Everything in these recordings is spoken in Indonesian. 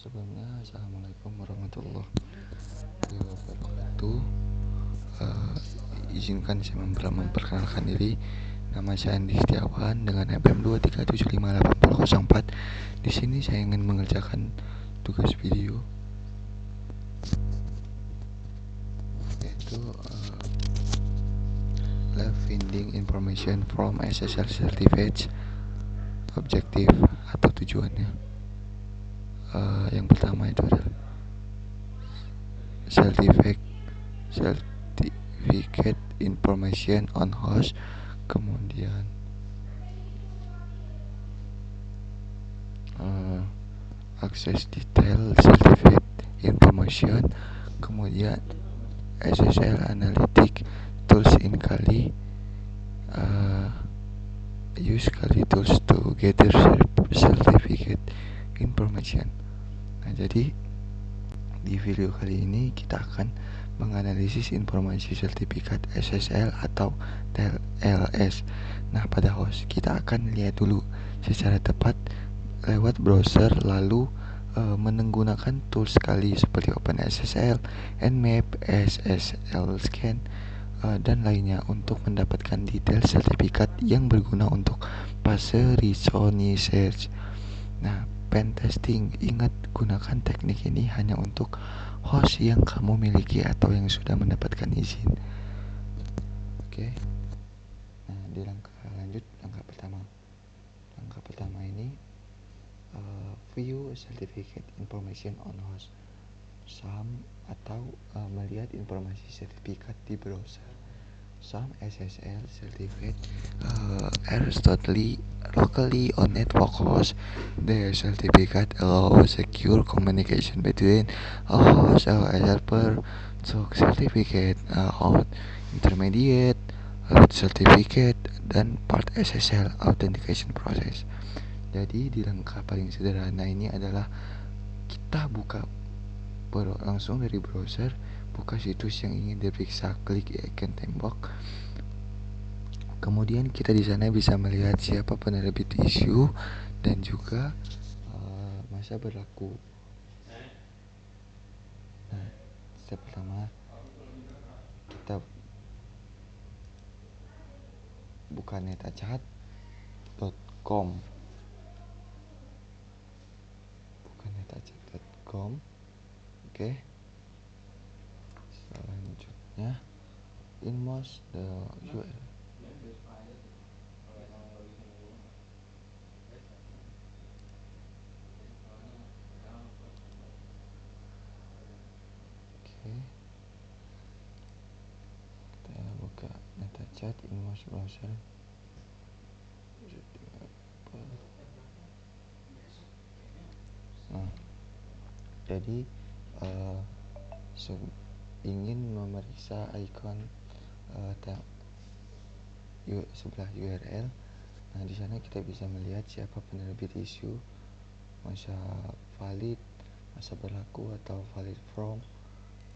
Sebelumnya, Assalamualaikum warahmatullahi wabarakatuh. Izinkan saya memperkenalkan diri. Nama saya Andi Setiawan dengan FM 2375804. Di sini saya ingin mengerjakan tugas video, yaitu live finding information from SSL certificates. Objektif atau tujuannya, yang pertama itu adalah certificate information on host, kemudian access detail certificate information, kemudian SSL analytic tools in Kali, use Kali tools to gather certificate information. Nah, jadi di video kali ini kita akan menganalisis informasi sertifikat SSL atau TLS. Nah, pada host kita akan lihat dulu secara tepat lewat browser, lalu menggunakan tools sekali seperti OpenSSL, Nmap, SSL Scan, dan lainnya untuk mendapatkan detail sertifikat yang berguna untuk fase research. Nah, pen testing, ingat gunakan teknik ini hanya untuk host yang kamu miliki atau yang sudah mendapatkan izin. Oke. Nah, di langkah pertama ini view certificate information on host, atau melihat informasi sertifikat di browser. Some SSL certificate are locally on network host. The certificate allows secure communication between a host and a server. So certificate out intermediate, root certificate, dan part SSL authentication process. Jadi di langkah paling sederhana ini adalah kita buka langsung dari browser, buka situs yang ingin diperiksa, klik icon tembok. Kemudian kita di sana bisa melihat siapa penerbit isu dan juga masa berlaku. Nah, step pertama kita buka netachat.com. Oke. Selanjutnya inmost the URL. Oke. Kita buka netachat inmost browser. Nah, jadi ingin memeriksa ikon sebelah URL. Nah, di sana kita bisa melihat siapa penerbit isu, masa valid, masa berlaku atau valid from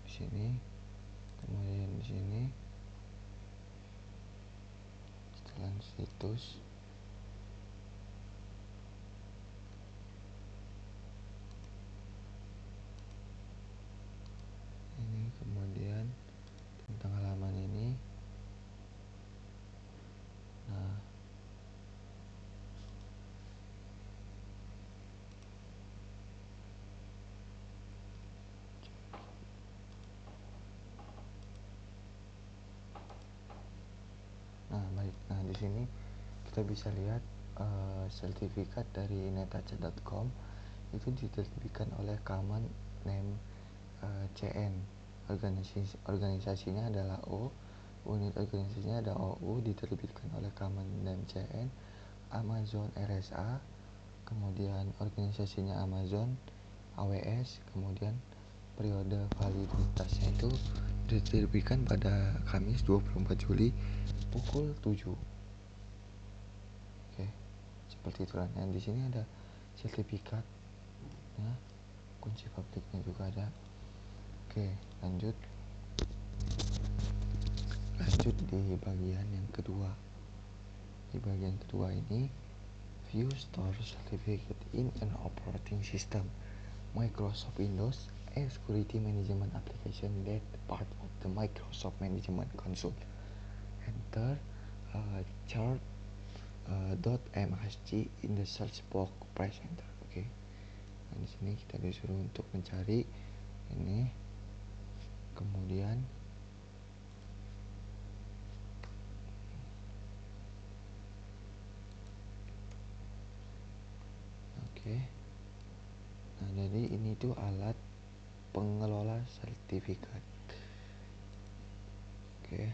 di sini. Kemudian di sini setelah situs, ini kemudian tentang halaman ini. Nah, di sini kita bisa lihat sertifikat dari netachat.com itu diterbitkan oleh Common Name CN. Organisasinya adalah O, unit organisasinya ada OU, diterbitkan oleh Common Name CN. Amazon RSA, kemudian organisasinya Amazon AWS, kemudian periode validitasnya itu diterbitkan pada Kamis 24 Juli pukul 7. Oke, seperti itu. Nah, di sini ada sertifikat, nah, kunci publiknya juga ada. Oke, lanjut di bagian yang kedua. Di bagian kedua ini view store certificate in an operating system. Microsoft Windows a security management application that part of the Microsoft Management Console. Enter chart.msg in the search box, press enter. Oke. Nah, di sini kita disuruh untuk mencari ini. Kemudian oke. Nah, jadi ini tuh alat pengelola sertifikat. Oke.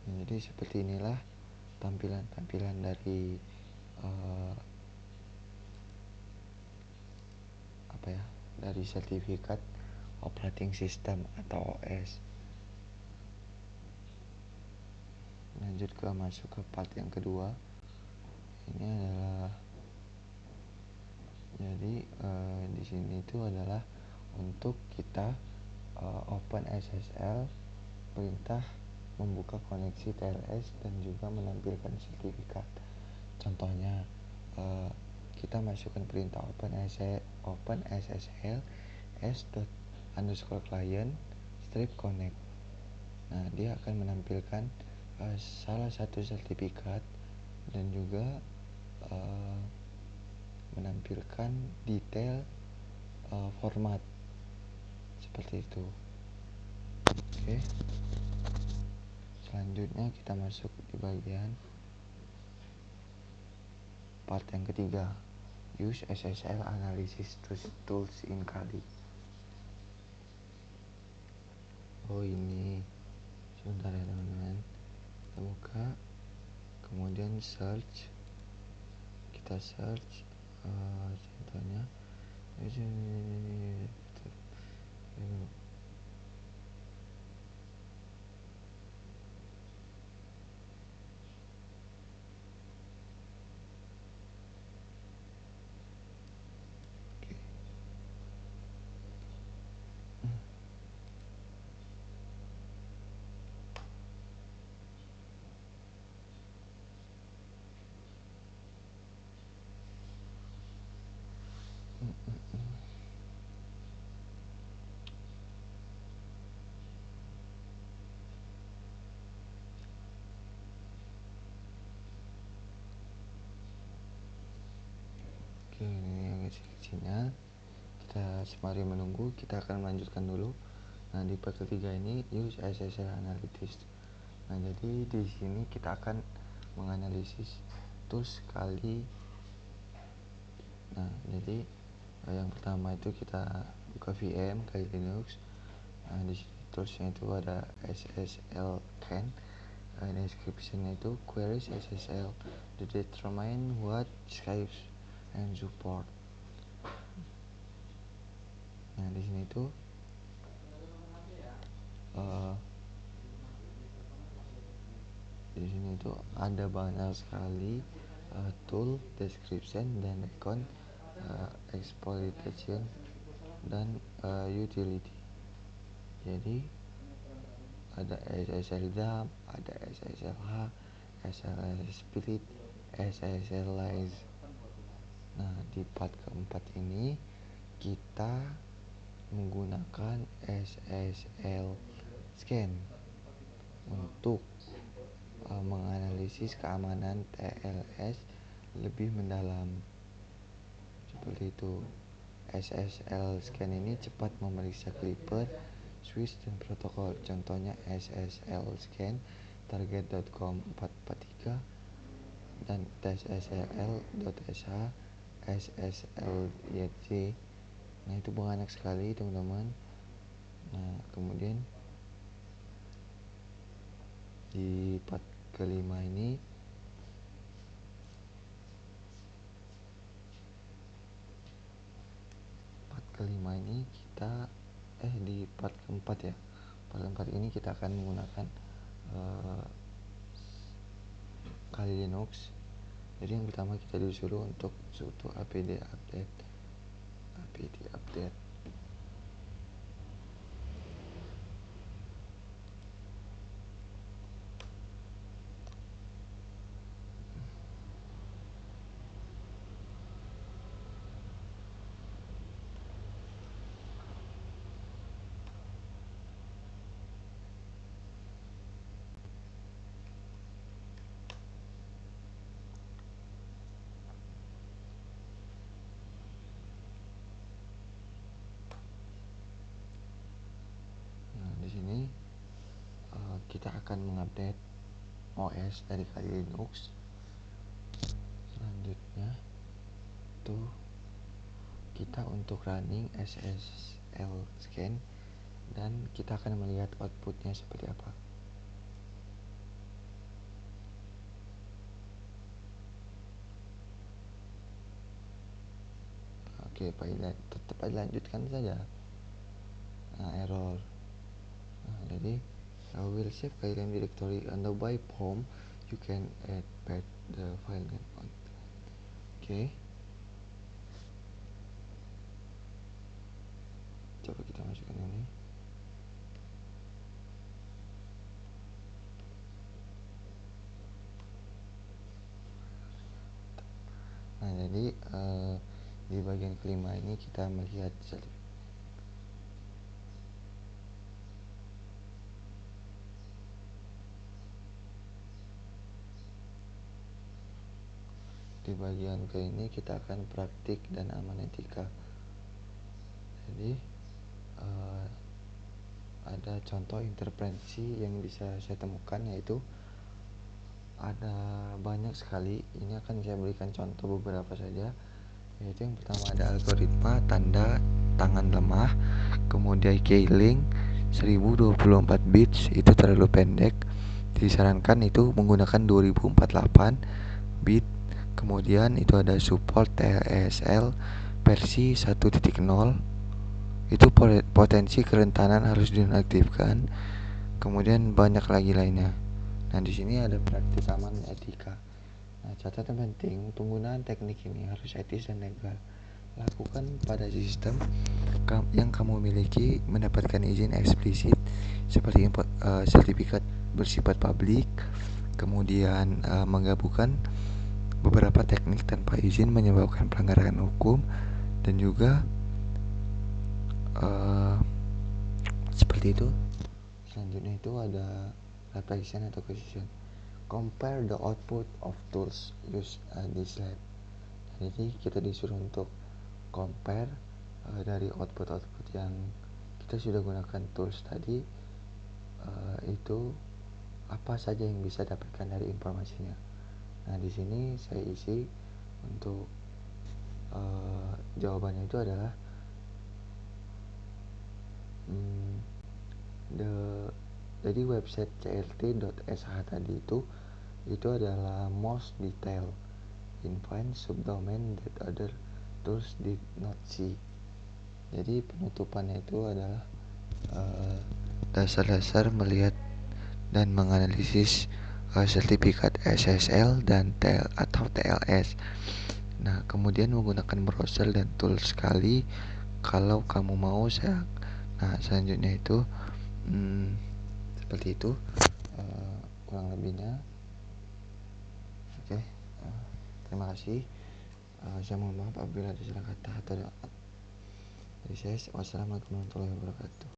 Nah, jadi seperti inilah tampilan dari dari sertifikat operating system atau OS. Lanjut masuk ke part yang kedua. Ini adalah jadi di sini itu adalah untuk kita open SSL, perintah membuka koneksi TLS dan juga menampilkan sertifikat. Contohnya kita masukkan perintah open SSL s._client strip connect. Nah, dia akan menampilkan salah satu sertifikat dan juga menampilkan detail format seperti itu. Oke. Selanjutnya kita masuk di bagian part yang ketiga, use SSL analysis tools in Kali. Oh, ini sebentar ya teman-teman, kita buka, kemudian kita search contohnya ini agak sinyal. Kita sembari menunggu, kita akan melanjutkan dulu. Nah, di part ketiga ini use SSL analytics. Nah, jadi di sini kita akan menganalisis tools Kali. Nah, jadi yang pertama itu kita buka VM Kali Linux. Nah, di sini toolsnya itu ada SSL scan. Description itu queries SSL to determine what scripts and support. Nah, di sini tuh di sini tuh ada banyak sekali tool, description dan account exploitation dan utility. Jadi ada SSL dump, ada SSLH, SSL split, SSL lies. Nah, di part keempat ini kita menggunakan SSL scan untuk menganalisis keamanan TLS lebih mendalam. Seperti itu. SSL scan ini cepat memeriksa clipper, switch dan protokol. Contohnya SSL scan target.com 443 dan tessl.sh, SSLYC. Nah, itu banyak sekali teman-teman. Nah, kemudian di part kelima ini kita di part keempat ya. Part keempat ini kita akan menggunakan Kali Linux. Jadi yang pertama kita disuruh untuk sudo apd update. kita akan mengupdate OS dari Kali Linux. Selanjutnya tuh kita untuk running SSL scan dan kita akan melihat outputnya seperti apa. Oke, tetap lanjutkan saja. Error. Jadi I will save KLM directory and by POM you can add back the file name. Oke. Coba kita masukkan ini. Nah, jadi di bagian kelima ini kita melihat di bagian ke ini kita akan praktik dan aman etika. Jadi ada contoh intervensi yang bisa saya temukan, yaitu ada banyak sekali. Ini akan saya berikan contoh beberapa saja, yaitu yang pertama ada algoritma tanda tangan lemah, kemudian keyling 1024 bits itu terlalu pendek, disarankan itu menggunakan 2048 bit. Kemudian itu ada support TLSL versi 1.0, itu potensi kerentanan harus dinonaktifkan. Kemudian banyak lagi lainnya. Nah, di sini ada praktis aman etika. Nah, catatan penting, penggunaan teknik ini harus etis dan legal. Lakukan pada sistem yang kamu miliki, mendapatkan izin eksplisit seperti sertifikat bersifat publik. Kemudian menggabungkan beberapa teknik tanpa izin menyebabkan pelanggaran hukum, dan juga seperti itu. Selanjutnya itu ada reflection atau question. Compare the output of tools used this lab. Jadi kita disuruh untuk compare dari output yang kita sudah gunakan tools tadi, itu apa saja yang bisa dapatkan dari informasinya. Nah, di sini saya isi untuk jawabannya itu adalah jadi website clt.sh tadi itu adalah most detail in find subdomain that other tools did not see. Jadi penutupannya itu adalah dasar-dasar melihat dan menganalisis sertifikat SSL dan atau TLS. Nah, kemudian menggunakan browser dan tools sekali kalau kamu mau. Nah, selanjutnya itu seperti itu kurang lebihnya. Oke, terima kasih. Saya mohon maaf apabila ada salah kata atau dari saya. Wassalamualaikum warahmatullahi wabarakatuh.